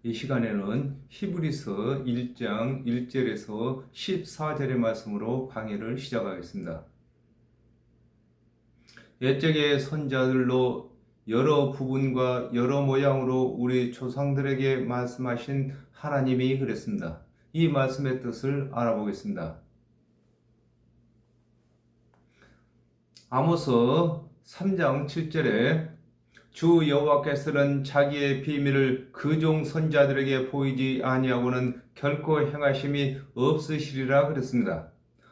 이 시간에는 히브리서 1장 1절에서 14절의 말씀으로 강의를 시작하겠습니다. 옛적의 선자들로 여러 부분과 여러 모양으로 우리 조상들에게 말씀하신 하나님이 그랬습니다. 이 말씀의 뜻을 알아보겠습니다. 아모스 3장 7절에 주 여호와께서는 자기의 비밀을 그종 선자들에게 보이지 아니하고는 결코 행하심이 없으시리라 그랬습니다.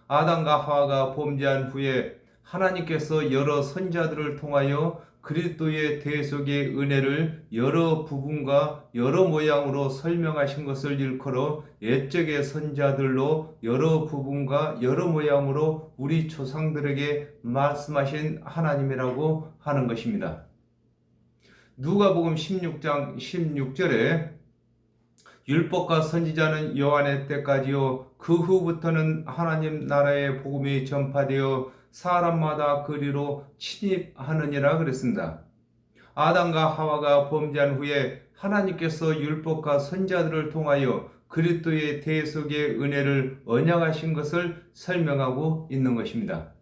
아담과 하와가 범죄한 후에 하나님께서 여러 선자들을 통하여 그리스도의 대속의 은혜를 여러 부분과 여러 모양으로 설명하신 것을 일컬어 옛적의 선자들로 여러 부분과 여러 모양으로 우리 조상들에게 말씀하신 하나님이라고 하는 것입니다. 누가복음 16장 16절에 율법과 선지자는 요한의 때까지요 그 후부터는 하나님 나라의 복음이 전파되어 사람마다 그리로 침입하느니라 그랬습니다. 아담과 하와가 범죄한 후에 하나님께서 율법과 선지자들을 통하여 그리스도의 대속의 은혜를 언약하신 것을 설명하고 있는 것입니다.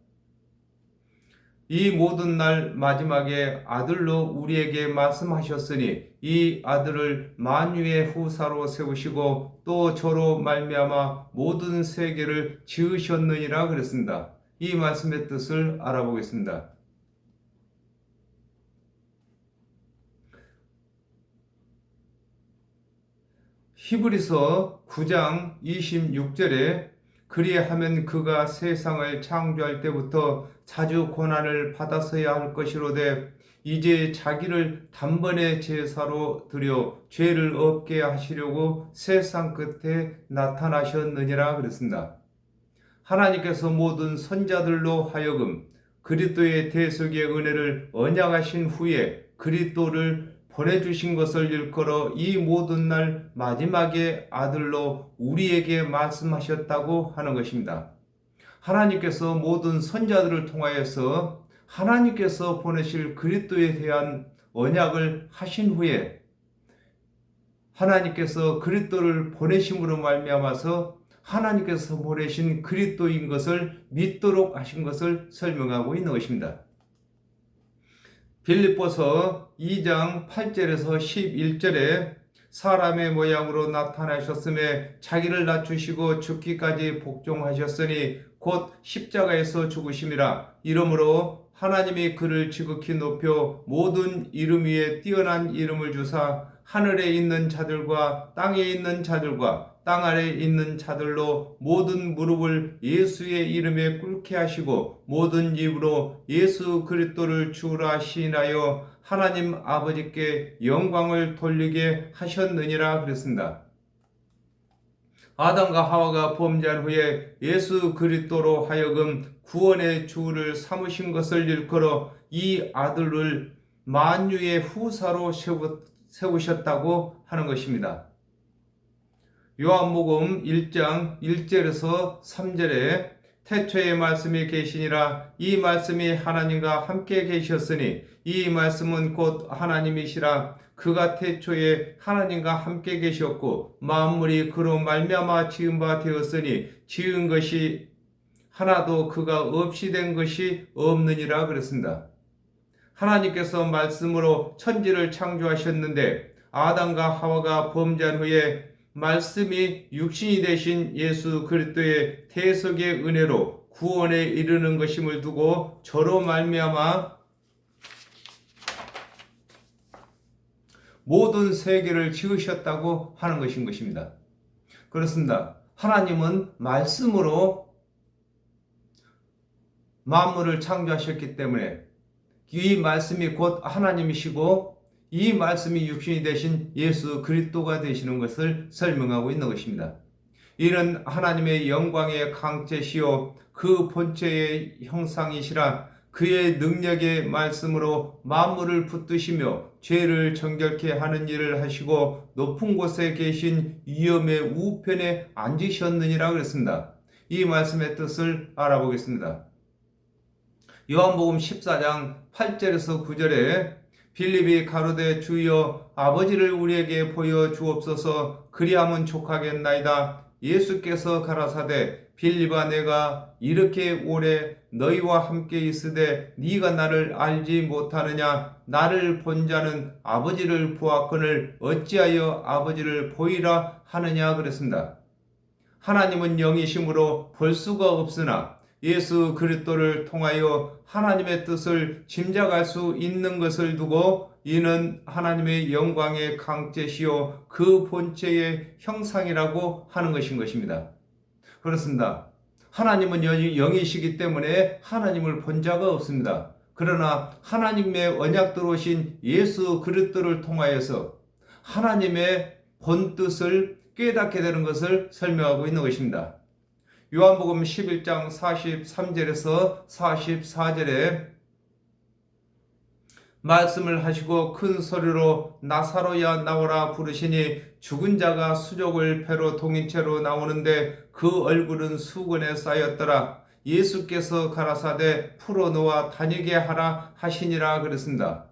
이 모든 날 마지막에 아들로 우리에게 말씀하셨으니 이 아들을 만유의 후사로 세우시고 또 저로 말미암아 모든 세계를 지으셨느니라 그랬습니다. 이 말씀의 뜻을 알아보겠습니다. 히브리서 9장 26절에 그리하면 그가 세상을 창조할 때부터 자주 고난을 받았어야 할 것이로되 이제 자기를 단번에 제사로 드려 죄를 없게 하시려고 세상 끝에 나타나셨느니라 그랬습니다. 하나님께서 모든 선자들로 하여금 그리스도의 대속의 은혜를 언약하신 후에 그리스도를 보내주신 것을 일컬어 이 모든 날 마지막에 아들로 우리에게 말씀하셨다고 하는 것입니다. 하나님께서 모든 선자들을 통하여서 하나님께서 보내실 그리스도에 대한 언약을 하신 후에 하나님께서 그리스도를 보내심으로 말미암아서 하나님께서 보내신 그리스도인 것을 믿도록 하신 것을 설명하고 있는 것입니다. 빌립보서 2장 8절에서 11절에 사람의 모양으로 나타나셨음에 자기를 낮추시고 죽기까지 복종하셨으니 곧 십자가에서 죽으심이라. 이러므로 하나님이 그를 지극히 높여 모든 이름 위에 뛰어난 이름을 주사 하늘에 있는 자들과 땅에 있는 자들과 땅 아래에 있는 자들로 모든 무릎을 예수의 이름에 꿇게 하시고 모든 입으로 예수 그리스도를 주라 시인하여 하나님 아버지께 영광을 돌리게 하셨느니라 그랬습니다. 아담과 하와가 범죄한 후에 예수 그리스도로 하여금 구원의 주를 삼으신 것을 일컬어 이 아들을 만유의 후사로 세우셨다고 하는 것입니다. 요한복음 1장 1절에서 3절에 태초에 말씀이 계시니라. 이 말씀이 하나님과 함께 계셨으니 이 말씀은 곧 하나님이시라. 그가 태초에 하나님과 함께 계셨고 만물이 그로 말미암아 지은 바 되었으니 지은 것이 하나도 그가 없이 된 것이 없느니라 그랬습니다. 하나님께서 말씀으로 천지를 창조하셨는데 아담과 하와가 범죄한 후에 말씀이 육신이 되신 예수 그리스도의 대속의 은혜로 구원에 이르는 것임을 두고 저로 말미암아 모든 세계를 지으셨다고 하는 것인 것입니다. 그렇습니다. 하나님은 말씀으로 만물을 창조하셨기 때문에 이 말씀이 곧 하나님이시고 이 말씀이 육신이 되신 예수 그리스도가 되시는 것을 설명하고 있는 것입니다. 이는 하나님의 영광의 강체시요 그 본체의 형상이시라. 그의 능력의 말씀으로 만물을 붙드시며 죄를 정결케 하는 일을 하시고 높은 곳에 계신 위엄의 우편에 앉으셨느니라 그랬습니다. 이 말씀의 뜻을 알아보겠습니다. 요한복음 14장 8절에서 9절에 빌립이 가로되 주여 아버지를 우리에게 보여 주옵소서 그리하면 족하겠나이다. 예수께서 가라사대 빌립아 내가 이렇게 오래 너희와 함께 있으되 네가 나를 알지 못하느냐. 나를 본 자는 아버지를 보았거늘 어찌하여 아버지를 보이라 하느냐 그랬습니다. 하나님은 영이심으로 볼 수가 없으나 예수 그리스도를 통하여 하나님의 뜻을 짐작할 수 있는 것을 두고 이는 하나님의 영광의 강제시요 그 본체의 형상이라고 하는 것입니다. 그렇습니다. 하나님은 영이시기 때문에 하나님을 본 자가 없습니다. 그러나 하나님의 언약대로 오신 예수 그리스도를 통하여서 하나님의 본 뜻을 깨닫게 되는 것을 설명하고 있는 것입니다. 요한복음 11장 43절에서 44절에 말씀을 하시고 큰 소리로 나사로야 나오라 부르시니 죽은 자가 수족을 배로 동인채로 나오는데 그 얼굴은 수건에 쌓였더라. 예수께서 가라사대 풀어놓아 다니게 하라 하시니라 그랬습니다.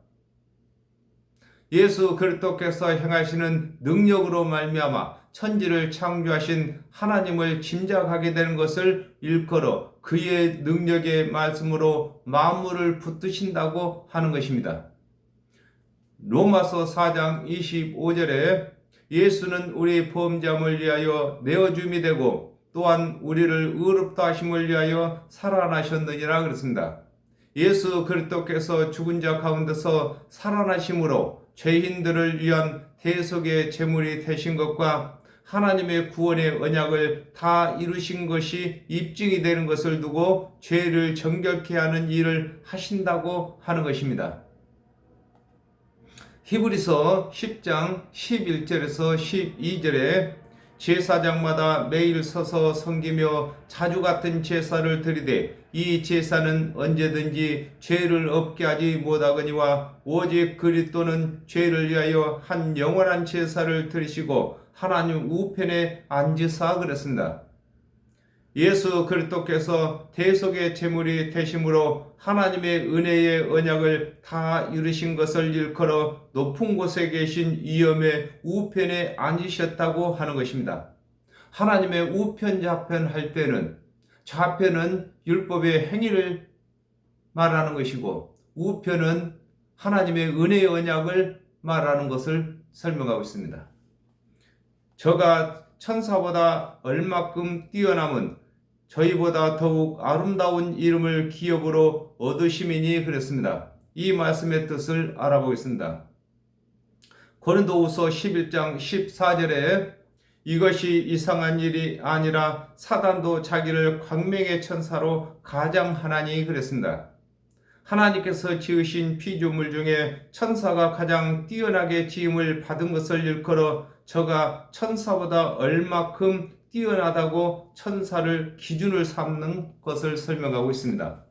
예수 그리스도께서 행하시는 능력으로 말미암아 천지를 창조하신 하나님을 짐작하게 되는 것을 일컬어 그의 능력의 말씀으로 만물을 붙드신다고 하는 것입니다. 로마서 4장 25절에 예수는 우리 범죄함을 위하여 내어줌이 되고 또한 우리를 의롭다 하심을 위하여 살아나셨느니라 그랬습니다. 예수 그리스도께서 죽은 자 가운데서 살아나심으로 죄인들을 위한 대속의 제물이 되신 것과 하나님의 구원의 언약을 다 이루신 것이 입증이 되는 것을 두고 죄를 정결케 하는 일을 하신다고 하는 것입니다. 히브리서 10장 11절에서 12절에 제사장마다 매일 서서 섬기며 자주 같은 제사를 드리되 이 제사는 언제든지 죄를 없게 하지 못하거니와 오직 그리스도는 죄를 위하여 한 영원한 제사를 드리시고 하나님 우편에 앉으사 그랬습니다. 예수 그리스도께서 대속의 제물이 되심으로 하나님의 은혜의 언약을 다 이루신 것을 일컬어 높은 곳에 계신 이엄의 우편에 앉으셨다고 하는 것입니다. 하나님의 우편 좌편 할 때는 좌편은 율법의 행위를 말하는 것이고 우편은 하나님의 은혜의 언약을 말하는 것을 설명하고 있습니다. 저가 천사보다 얼마큼 뛰어남은 저희보다 더욱 아름다운 이름을 기업으로 얻으심이니 그랬습니다. 이 말씀의 뜻을 알아보겠습니다. 고린도후서 11장 14절에 이것이 이상한 일이 아니라 사단도 자기를 광명의 천사로 가장하나니 그랬습니다. 하나님께서 지으신 피조물 중에 천사가 가장 뛰어나게 지음을 받은 것을 일컬어 저가 천사보다 얼마큼 뛰어나다고 천사를 기준을 삼는 것을 설명하고 있습니다.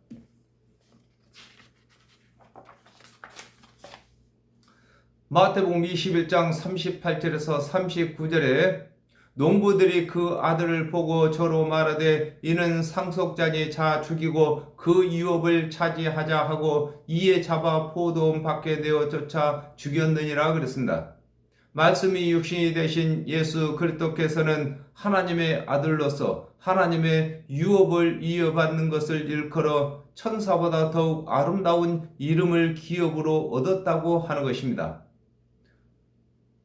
마태복음 21장 38절에서 39절에 농부들이 그 아들을 보고 저로 말하되 이는 상속자니 자 죽이고 그 유업을 차지하자 하고 이에 잡아 포도원 밖에 내어 쫓아 죽였느니라 그랬습니다. 말씀이 육신이 되신 예수 그리스도께서는 하나님의 아들로서 하나님의 유업을 이어받는 것을 일컬어 천사보다 더욱 아름다운 이름을 기업으로 얻었다고 하는 것입니다.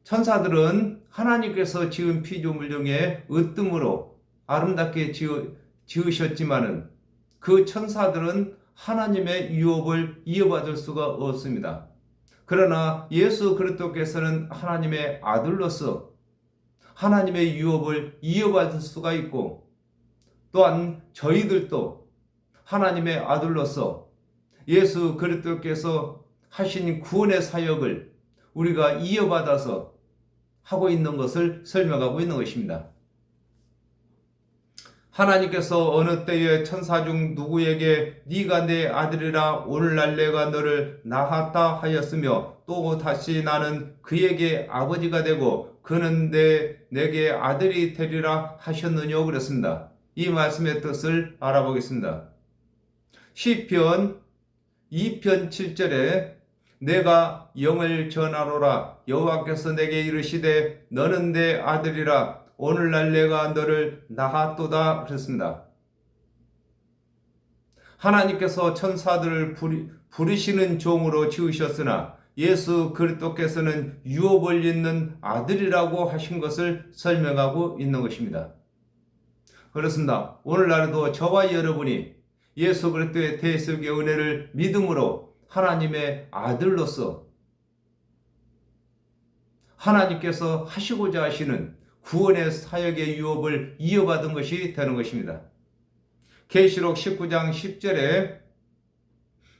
천사들은 하나님께서 지은 피조물 중에 으뜸으로 아름답게 지으셨지만은 그 천사들은 하나님의 유업을 이어받을 수가 없습니다. 그러나 예수 그리스도께서는 하나님의 아들로서 하나님의 유업을 이어받을 수가 있고 또한 저희들도 하나님의 아들로서 예수 그리스도께서 하신 구원의 사역을 우리가 이어받아서 하고 있는 것을 설명하고 있는 것입니다. 하나님께서 어느 때에 천사 중 누구에게 네가 내 아들이라 오늘날 내가 너를 낳았다 하였으며 또 다시 나는 그에게 아버지가 되고 그는 내게 아들이 되리라 하셨느냐 그랬습니다. 이 말씀의 뜻을 알아보겠습니다. 시편 2편 7절에 내가 영을 전하노라. 여호와께서 내게 이르시되 너는 내 아들이라. 오늘날 내가 너를 낳았도다. 그랬습니다. 하나님께서 천사들을 부르시는 종으로 지으셨으나 예수 그리스도께서는 유업을 잇는 아들이라고 하신 것을 설명하고 있는 것입니다. 그렇습니다. 오늘날에도 저와 여러분이 예수 그리스도의 대속의 은혜를 믿음으로 하나님의 아들로서 하나님께서 하시고자 하시는 구원의 사역의 유업을 이어받은 것이 되는 것입니다. 계시록 19장 10절에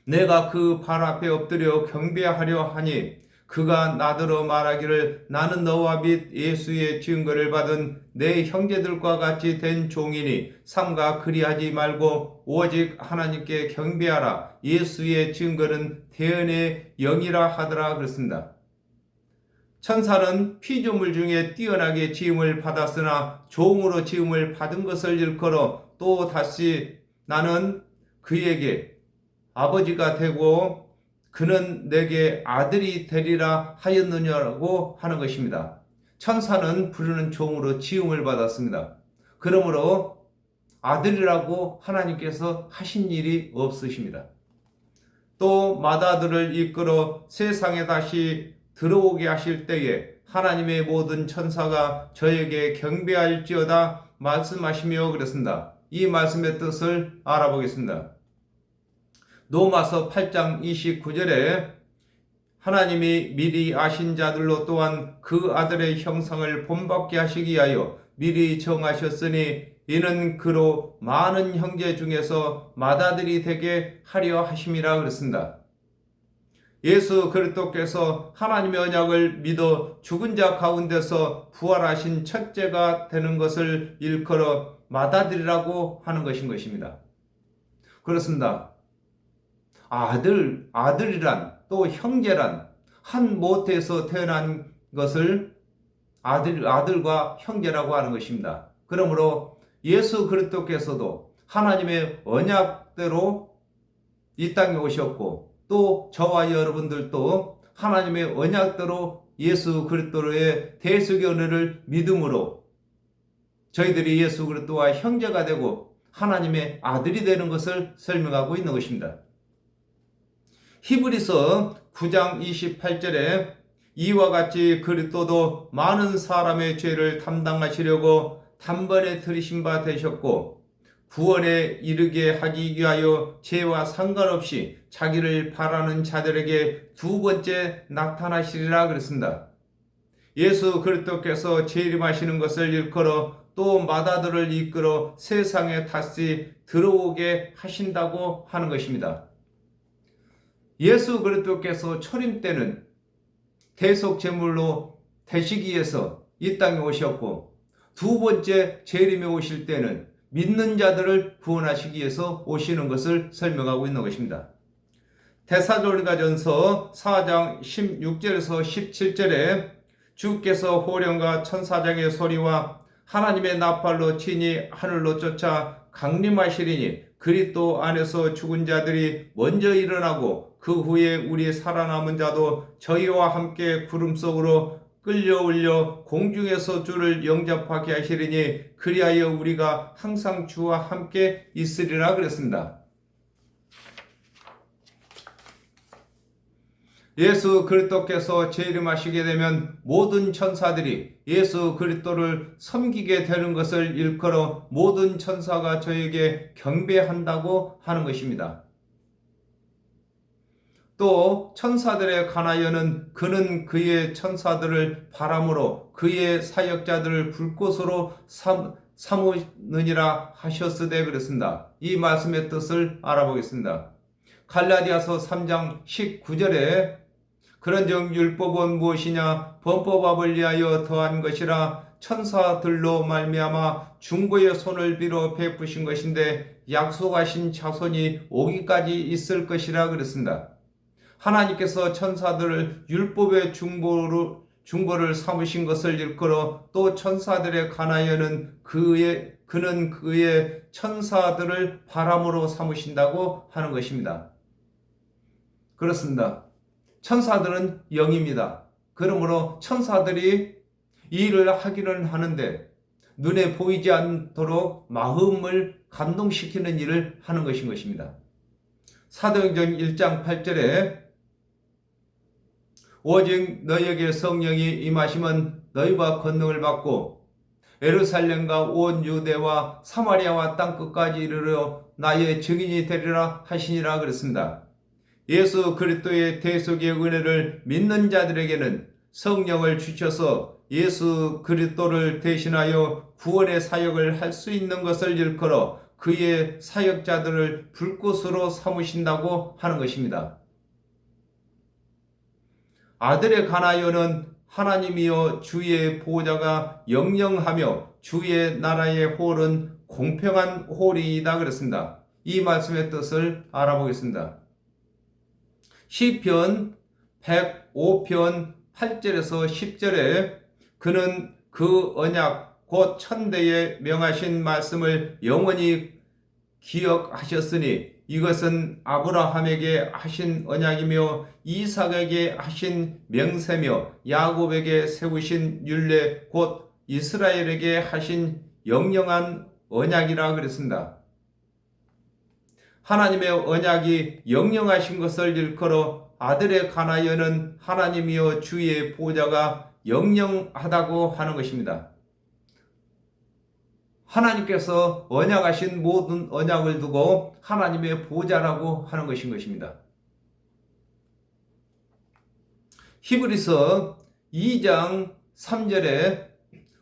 내가 그 발 앞에 엎드려 경배하려 하니 그가 나더러 말하기를 나는 너와 및 예수의 증거를 받은 내 형제들과 같이 된 종이니 삼가 그리하지 말고 오직 하나님께 경배하라. 예수의 증거는 대언의 영이라 하더라. 그렇습니다. 천사는 피조물 중에 뛰어나게 지음을 받았으나 종으로 지음을 받은 것을 일컬어 또 다시 나는 그에게 아버지가 되고 그는 내게 아들이 되리라 하였느냐라고 하는 것입니다. 천사는 부르는 종으로 지음을 받았습니다. 그러므로 아들이라고 하나님께서 하신 일이 없으십니다. 또 맏아들을 이끌어 세상에 다시 들어오게 하실 때에 하나님의 모든 천사가 저에게 경배할지어다 말씀하시며 그랬습니다. 이 말씀의 뜻을 알아보겠습니다. 로마서 8장 29절에 하나님이 미리 아신 자들로 또한 그 아들의 형상을 본받게 하시기 위하여 미리 정하셨으니 이는 그로 많은 형제 중에서 맏아들이 되게 하려 하심이라 그랬습니다. 예수 그리스도께서 하나님의 언약을 믿어 죽은 자 가운데서 부활하신 첫째가 되는 것을 일컬어 맏아들이라고 하는 것인 것입니다. 그렇습니다. 아들이란 또 형제란 한 모태에서 태어난 것을 아들과 형제라고 하는 것입니다. 그러므로 예수 그리스도께서도 하나님의 언약대로 이 땅에 오셨고 또 저와 여러분들도 하나님의 언약대로 예수 그리스도의 대속의 은혜를 믿음으로 저희들이 예수 그리스도와 형제가 되고 하나님의 아들이 되는 것을 설명하고 있는 것입니다. 히브리서 9장 28절에 이와 같이 그리스도도 많은 사람의 죄를 담당하시려고 단번에 들이신 바 되셨고 구원에 이르게 하기 위하여 죄와 상관없이 자기를 바라는 자들에게 두 번째 나타나시리라 그랬습니다. 예수 그리스도께서 재림하시는 것을 일컬어 또 맏아들을 이끌어 세상에 다시 들어오게 하신다고 하는 것입니다. 예수 그리스도께서 초림 때는 대속 제물로 되시기 위해서 이 땅에 오셨고 두 번째 재림에 오실 때는 믿는 자들을 구원하시기 위해서 오시는 것을 설명하고 있는 것입니다. 데살로니가전서 4장 16절에서 17절에 주께서 호령과 천사장의 소리와 하나님의 나팔로 친히 하늘로 쫓아 강림하시리니 그리스도 안에서 죽은 자들이 먼저 일어나고 그 후에 우리 살아남은 자도 저희와 함께 구름 속으로 끌려 올려 공중에서 주를 영접하게 하시리니 그리하여 우리가 항상 주와 함께 있으리라 그랬습니다. 예수 그리스도께서 재림하시게 되면 모든 천사들이 예수 그리스도를 섬기게 되는 것을 일컬어 모든 천사가 저에게 경배한다고 하는 것입니다. 또 천사들에 관하여는 그는 그의 천사들을 바람으로 그의 사역자들을 불꽃으로 삼으느니라 하셨으되 그랬습니다. 이 말씀의 뜻을 알아보겠습니다. 갈라디아서 3장 19절에 그런즉 율법은 무엇이냐 범법함을 위하여 더한 것이라 천사들로 말미암아 중보의 손을 빌어 베푸신 것인데 약속하신 자손이 오기까지 있을 것이라 그랬습니다. 하나님께서 천사들을 율법의 중보를 삼으신 것을 일컬어 또 천사들에 관하여는 그는 그의 천사들을 바람으로 삼으신다고 하는 것입니다. 그렇습니다. 천사들은 영입니다. 그러므로 천사들이 이 일을 하기는 하는데 눈에 보이지 않도록 마음을 감동시키는 일을 하는 것인 것입니다. 사도행전 1장 8절에 오직 너희에게 성령이 임하시면 너희가 권능을 받고 예루살렘과 온 유대와 사마리아와 땅끝까지 이르러 나의 증인이 되리라 하시니라 그랬습니다. 예수 그리스도의 대속의 은혜를 믿는 자들에게는 성령을 주셔서 예수 그리스도를 대신하여 구원의 사역을 할 수 있는 것을 일컬어 그의 사역자들을 불꽃으로 삼으신다고 하는 것입니다. 아들에 관하여는 하나님이여 주의 보호자가 영영하며 주의 나라의 홀은 공평한 홀이다 그랬습니다. 이 말씀의 뜻을 알아보겠습니다. 시편 105편 8절에서 10절에 그는 그 언약 곧 천대에 명하신 말씀을 영원히 기억하셨으니 이것은 아브라함에게 하신 언약이며 이삭에게 하신 명세며 야곱에게 세우신 율례 곧 이스라엘에게 하신 영영한 언약이라 그랬습니다. 하나님의 언약이 영영하신 것을 일컬어 아들에 관하여는 하나님이여 주의 보호자가 영영하다고 하는 것입니다. 하나님께서 언약하신 모든 언약을 두고 하나님의 보호자라고 하는 것입니다. 히브리서 2장 3절에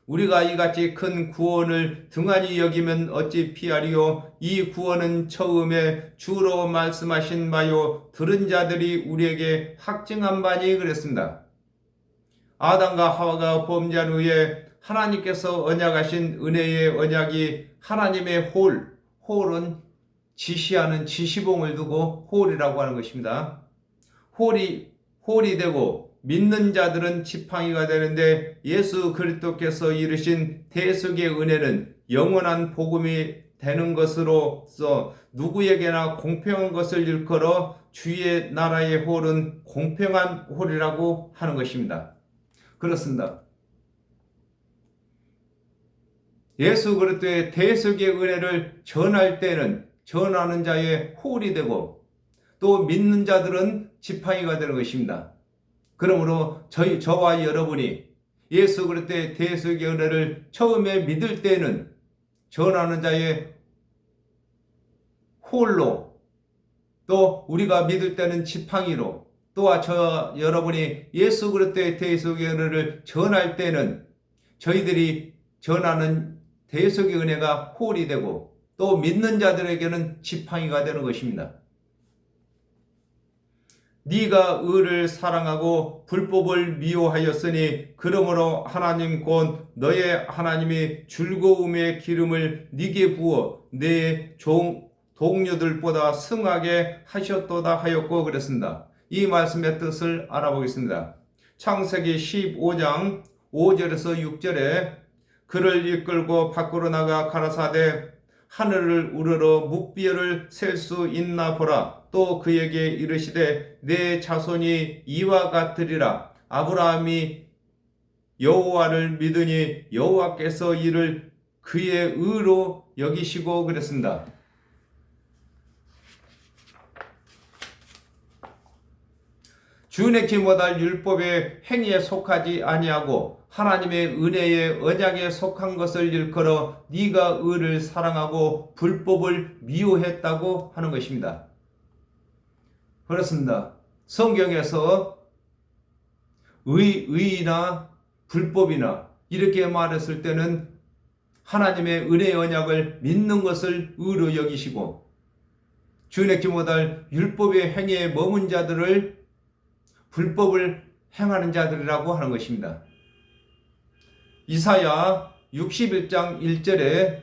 우리가 이같이 큰 구원을 등한히 여기면 어찌 피하리요 이 구원은 처음에 주로 말씀하신 바요 들은 자들이 우리에게 확증한 바니 그랬습니다. 아담과 하와가 범죄한 후에 하나님께서 언약하신 은혜의 언약이 하나님의 홀은 지시하는 지시봉을 두고 홀이라고 하는 것입니다. 홀이 되고 믿는 자들은 지팡이가 되는데 예수 그리스도께서 이루신 대속의 은혜는 영원한 복음이 되는 것으로서 누구에게나 공평한 것을 일컬어 주의 나라의 홀은 공평한 홀이라고 하는 것입니다. 그렇습니다. 예수 그리스도의 대속의 은혜를 전할 때는 전하는 자의 홀이 되고 또 믿는 자들은 지팡이가 되는 것입니다. 그러므로 저와 여러분이 예수 그리스도의 대속의 은혜를 처음에 믿을 때는 전하는 자의 홀로 또 우리가 믿을 때는 지팡이로 또한 여러분이 예수 그리스도의 대속의 은혜를 전할 때는 저희들이 전하는 대속의 은혜가 홀이 되고 또 믿는 자들에게는 지팡이가 되는 것입니다. 네가 의를 사랑하고 불법을 미워하였으니 그러므로 하나님 곧 너의 하나님이 즐거움의 기름을 네게 부어 내 동료들보다 승하게 하셨도다 하였고 그랬습니다. 이 말씀의 뜻을 알아보겠습니다. 창세기 15장 5절에서 6절에 그를 이끌고 밖으로 나가 가라사대 하늘을 우러러 묵비어를 셀 수 있나 보라. 또 그에게 이르시되 내 자손이 이와 같으리라. 아브라함이 여호와를 믿으니 여호와께서 이를 그의 의로 여기시고 그랬습니다. 주내키 못할 율법의 행위에 속하지 아니하고 하나님의 은혜의 언약에 속한 것을 일컬어 네가 의를 사랑하고 불법을 미워했다고 하는 것입니다. 그렇습니다. 성경에서 의나 불법이나 이렇게 말했을 때는 하나님의 은혜의 언약을 믿는 것을 의로 여기시고 주내키 못할 율법의 행위에 머문 자들을 불법을 행하는 자들이라고 하는 것입니다. 이사야 61장 1절에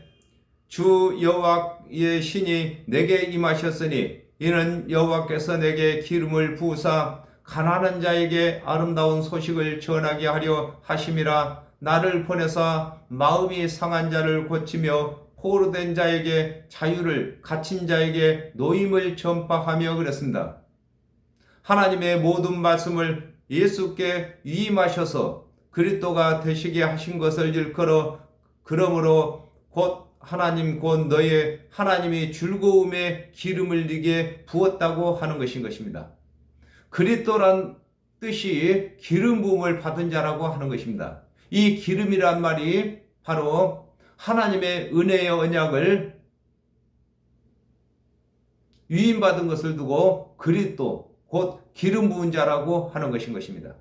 주 여호와의 신이 내게 임하셨으니 이는 여호와께서 내게 기름을 부으사 가난한 자에게 아름다운 소식을 전하게 하려 하심이라. 나를 보내사 마음이 상한 자를 고치며 포로된 자에게 자유를 갇힌 자에게 노임을 전파하며 그랬습니다. 하나님의 모든 말씀을 예수께 위임하셔서 그리스도가 되시게 하신 것을 일컬어 그러므로 곧 하나님 곧 너의 하나님이 즐거움의 기름을 네게 부었다고 하는 것입니다. 그리스도란 뜻이 기름 부음을 받은 자라고 하는 것입니다. 이 기름이란 말이 바로 하나님의 은혜의 언약을 위임받은 것을 두고 그리스도 곧 기름 부은 자라고 하는 것입니다.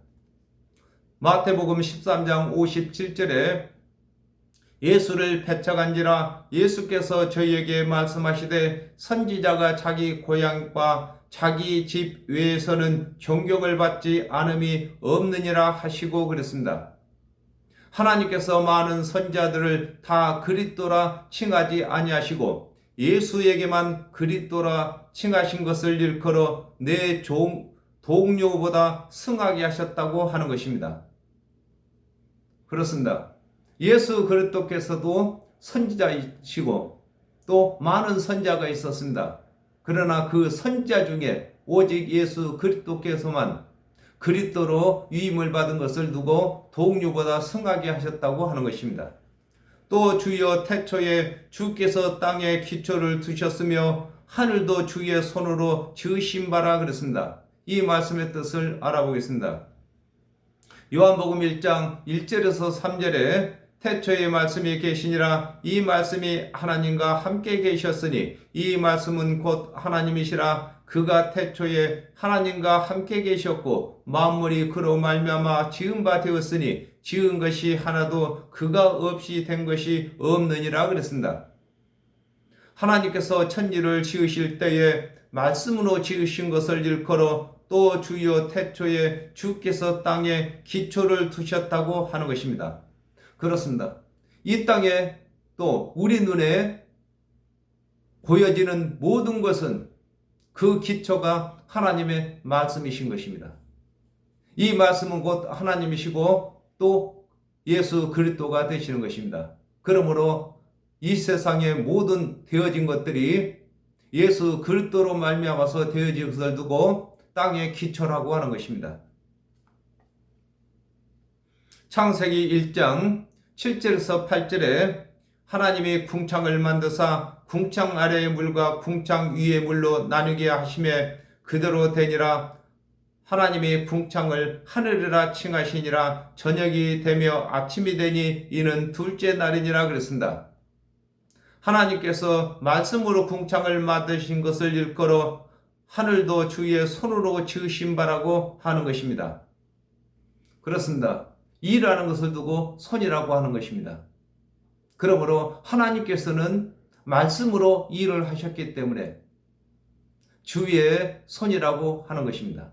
마태복음 13장 57절에 예수를 배척한지라 예수께서 저희에게 말씀하시되 선지자가 자기 고향과 자기 집 외에서는 존경을 받지 않음이 없느니라 하시고 그랬습니다. 하나님께서 많은 선지자들을 다 그리스도라 칭하지 아니하시고 예수에게만 그리스도라 칭하신 것을 일컬어 내 동료보다 승하게 하셨다고 하는 것입니다. 그렇습니다. 예수 그리스도께서도 선지자이시고 또 많은 선지자가 있었습니다. 그러나 그 선지자 중에 오직 예수 그리스도께서만 그리스도로 위임을 받은 것을 두고 동료보다 승하게 하셨다고 하는 것입니다. 또 주여 태초에 주께서 땅에 기초를 두셨으며 하늘도 주의 손으로 지으신 바라 그랬습니다. 이 말씀의 뜻을 알아보겠습니다. 요한복음 1장 1절에서 3절에 태초에 말씀이 계시니라 이 말씀이 하나님과 함께 계셨으니 이 말씀은 곧 하나님이시라 그가 태초에 하나님과 함께 계셨고 만물이 그로 말미암아 지은 바 되었으니 지은 것이 하나도 그가 없이 된 것이 없느니라 그랬습니다. 하나님께서 천지를 지으실 때에 말씀으로 지으신 것을 일컬어 또 주여 태초에 주께서 땅에 기초를 두셨다고 하는 것입니다. 그렇습니다. 이 땅에 또 우리 눈에 보여지는 모든 것은 그 기초가 하나님의 말씀이신 것입니다. 이 말씀은 곧 하나님이시고 또 예수 그리스도가 되시는 것입니다. 그러므로 이 세상의 모든 되어진 것들이 예수 그리스도로 말미암아서 되어진 것을 두고 땅의 기초라고 하는 것입니다. 창세기 1장 7절에서 8절에 하나님이 궁창을 만드사 궁창 아래의 물과 궁창 위의 물로 나누게 하심에 그대로 되니라. 하나님이 궁창을 하늘이라 칭하시니라. 저녁이 되며 아침이 되니 이는 둘째 날이니라 그랬습니다. 하나님께서 말씀으로 궁창을 만드신 것을 일컬어 하늘도 주의 손으로 지으신 바라고 하는 것입니다. 그렇습니다. 이라는 것을 두고 손이라고 하는 것입니다. 그러므로 하나님께서는 말씀으로 일을 하셨기 때문에 주의 손이라고 하는 것입니다.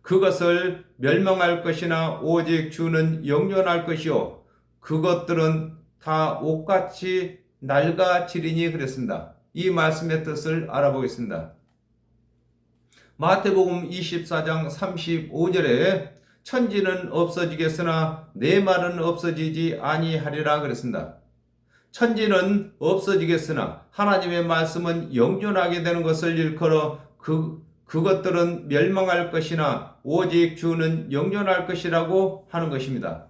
그것을 멸망할 것이나 오직 주는 영존할 것이요 그것들은 다 옷같이 낡아지리니 그랬습니다. 이 말씀의 뜻을 알아보겠습니다. 마태복음 24장 35절에 천지는 없어지겠으나 내 말은 없어지지 아니하리라 그랬습니다. 천지는 없어지겠으나 하나님의 말씀은 영존하게 되는 것을 일컬어 그것들은 멸망할 것이나 오직 주는 영존할 것이라고 하는 것입니다.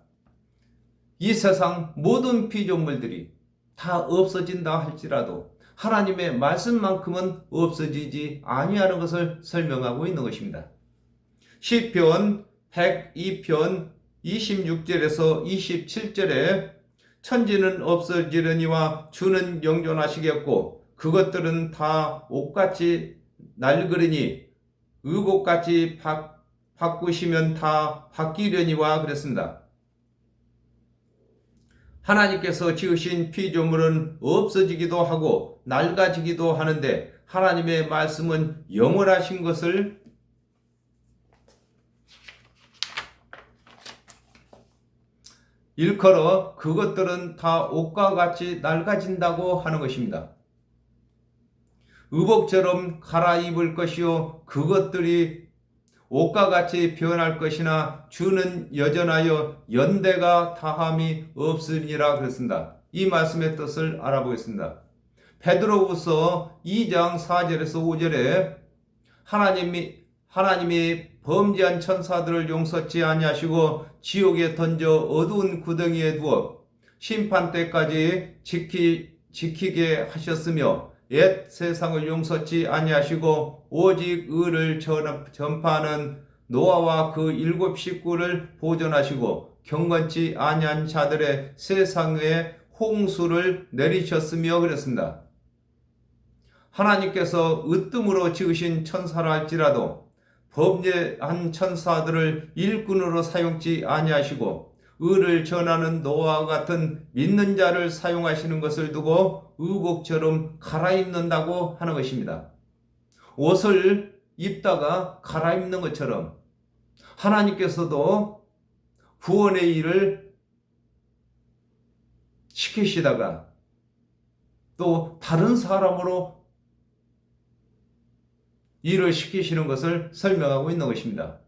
이 세상 모든 피조물들이 다 없어진다 할지라도 하나님의 말씀만큼은 없어지지 아니하는 것을 설명하고 있는 것입니다. 시편 102편 26절에서 27절에 천지는 없어지려니와 주는 영존하시겠고 그것들은 다 옷같이 낡으리니 의복같이 바꾸시면 다 바뀌려니와 그랬습니다. 하나님께서 지으신 피조물은 없어지기도 하고 낡아지기도 하는데 하나님의 말씀은 영원하신 것을 일컬어 그것들은 다 옷과 같이 낡아진다고 하는 것입니다. 의복처럼 갈아입을 것이요 그것들이 옷과 같이 변할 것이나 주는 여전하여 연대가 다함이 없으리라 그랬습니다. 이 말씀의 뜻을 알아보겠습니다. 베드로후서 2장 4절에서 5절에 하나님이 범죄한 천사들을 용서치 아니하시고 지옥에 던져 어두운 구덩이에 두어 심판 때까지 지키게 하셨으며 옛 세상을 용서치 아니하시고 오직 의를 전파하는 노아와 그 7 식구를 보존하시고 경건치 아니한 자들의 세상에 홍수를 내리셨으며 그랬습니다. 하나님께서 으뜸으로 지으신 천사라 할지라도 범죄한 천사들을 일꾼으로 사용치 아니하시고 의를 전하는 노아와 같은 믿는 자를 사용하시는 것을 두고 의복처럼 갈아입는다고 하는 것입니다. 옷을 입다가 갈아입는 것처럼 하나님께서도 구원의 일을 시키시다가 또 다른 사람으로 일을 시키시는 것을 설명하고 있는 것입니다.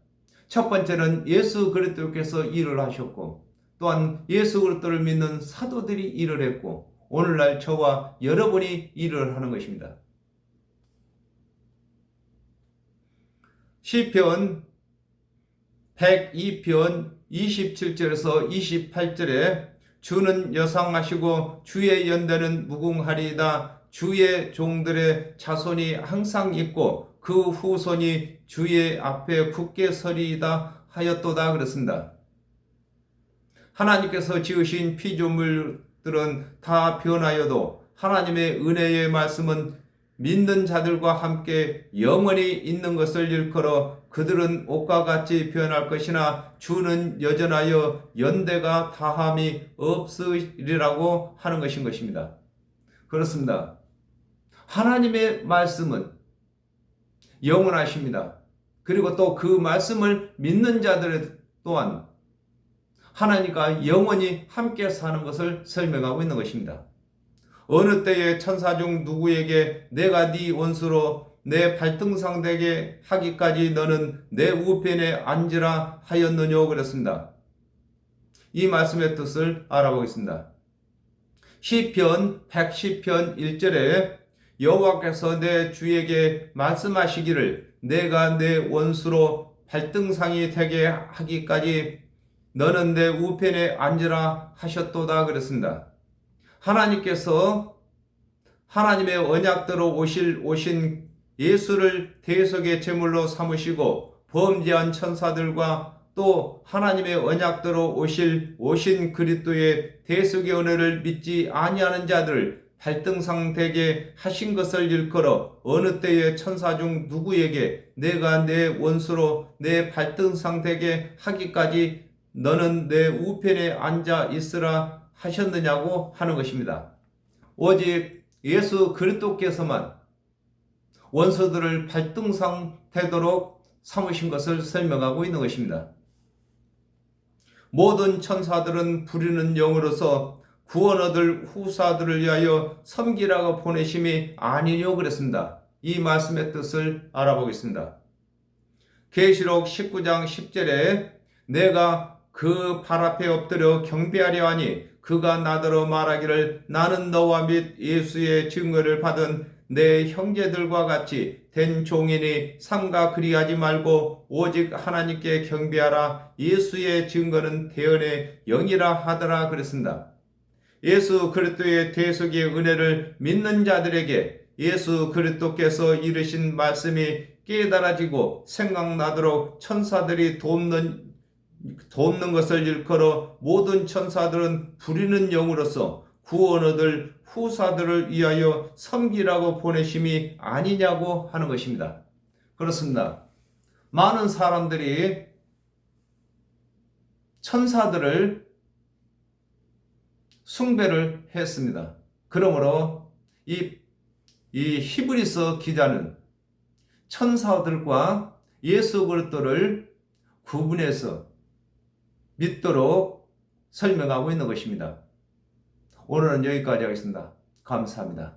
첫 번째는 예수 그리스도께서 일을 하셨고 또한 예수 그리스도를 믿는 사도들이 일을 했고 오늘날 저와 여러분이 일을 하는 것입니다. 시편 102편 27절에서 28절에 주는 여상하시고 주의 연대는 무궁하리이다. 주의 종들의 자손이 항상 있고 그 후손이 주의 앞에 굳게 서리이다 하였도다 그랬습니다. 하나님께서 지으신 피조물들은 다 변하여도 하나님의 은혜의 말씀은 믿는 자들과 함께 영원히 있는 것을 일컬어 그들은 옷과 같이 변할 것이나 주는 여전하여 연대가 다함이 없으리라고 하는 것입니다. 그렇습니다. 하나님의 말씀은 영원하십니다. 그리고 또 그 말씀을 믿는 자들 또한 하나님과 영원히 함께 사는 것을 설명하고 있는 것입니다. 어느 때에 천사 중 누구에게 내가 네 원수로 내 발등상 되게 하기까지 너는 내 우편에 앉으라 하였느뇨 그랬습니다. 이 말씀의 뜻을 알아보겠습니다. 시편 110편 1절에 여호와께서 내 주에게 말씀하시기를 내가 내 원수로 발등상이 되게 하기까지 너는 내 우편에 앉으라 하셨도다 그랬습니다. 하나님께서 하나님의 언약대로 오신 예수를 대속의 제물로 삼으시고 범죄한 천사들과 또 하나님의 언약대로 오신 그리스도의 대속의 은혜를 믿지 아니하는 자들을 발등상 되게 하신 것을 일컬어 어느 때에 천사 중 누구에게 내가 내 원수로 내 발등상 되게 하기까지 너는 내 우편에 앉아 있으라 하셨느냐고 하는 것입니다. 오직 예수 그리스도께서만 원수들을 발등상 되도록 삼으신 것을 설명하고 있는 것입니다. 모든 천사들은 부리는 영으로서 구원 얻을 후사들을 위하여 섬기라고 보내심이 아니뇨 그랬습니다. 이 말씀의 뜻을 알아보겠습니다. 계시록 19장 10절에 내가 그 발 앞에 엎드려 경배하려 하니 그가 나더러 말하기를 나는 너와 및 예수의 증거를 받은 내 형제들과 같이 된 종이니 삼가 그리하지 말고 오직 하나님께 경배하라. 예수의 증거는 대언의 영이라 하더라 그랬습니다. 예수 그리스도의 대속의 은혜를 믿는 자들에게 예수 그리스도께서 이르신 말씀이 깨달아지고 생각나도록 천사들이 돕는 것을 일컬어 모든 천사들은 부리는 영으로서 구원 얻을 후사들을 위하여 섬기라고 보내심이 아니냐고 하는 것입니다. 그렇습니다. 많은 사람들이 천사들을 숭배를 했습니다. 그러므로 이 히브리서 기자는 천사들과 예수 그리스도를 구분해서 믿도록 설명하고 있는 것입니다. 오늘은 여기까지 하겠습니다. 감사합니다.